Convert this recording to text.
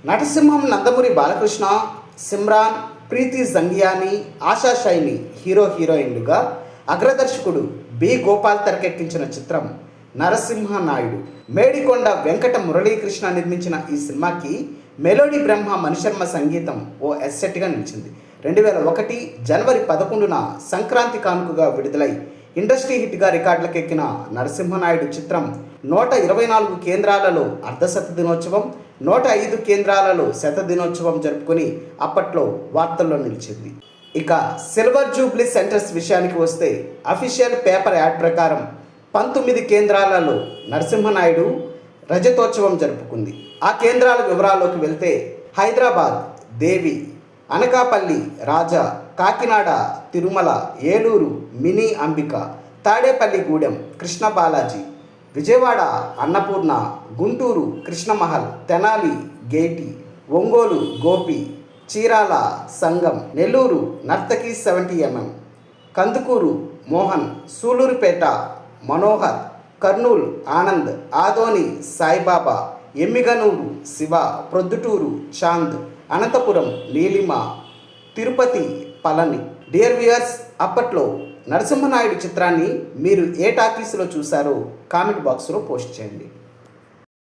నరసింహం నందమూరి బాలకృష్ణ, సిమ్రాన్, ప్రీతి జంగియాని, ఆశా షైని హీరోయిన్లుగా అగ్రదర్శకుడు బి గోపాల్ తెరకెక్కించిన చిత్రం నరసింహ నాయుడు. మేడికొండ వెంకట మురళీకృష్ణ నిర్మించిన ఈ సినిమాకి మెలోడీ బ్రహ్మ మణిశర్మ సంగీతం ఓ ఎస్సెట్గా నిలిచింది. 2001 జనవరి 11న సంక్రాంతి కానుకగా విడుదలై ఇండస్ట్రీ హిట్గా రికార్డులకెక్కిన నరసింహనాయుడు చిత్రం 124 కేంద్రాలలో అర్ధశత దినోత్సవం, 105 కేంద్రాలలో శత దినోత్సవం జరుపుకొని అప్పట్లో వార్తల్లో నిలిచింది. ఇక సిల్వర్ జూబ్లీ సెంటర్స్ విషయానికి వస్తే అఫీషియల్ పేపర్ యాడ్ ప్రకారం 19 కేంద్రాలలో నరసింహనాయుడు రజతోత్సవం జరుపుకుంది. ఆ కేంద్రాల వివరాల్లోకి వెళ్తే Hyderabad Devi, Anakapalli Raja, Kakinada Tirumala, Eluru mini Ambika, Tadepalligudem Krishna Balaji, Vijayawada Annapurna, Guntur Krishnamahal, Tenali Geeti, Ongole Gopi, Chirala Sangam, Nellore Nartaki 70mm, Kandukur Mohan, Sullurpeta Manohar, Kurnool Anand, Adoni Saibaba, Emmiganur Shiva, Proddatur Chand, Anantapur Neelima, Tirupati Palani. Dear viewers, అప్పట్లో నరసింహనాయుడు చిత్రాన్ని మీరు ఏ టాకీస్లో చూశారో కామెంట్ బాక్స్లో పోస్ట్ చేయండి.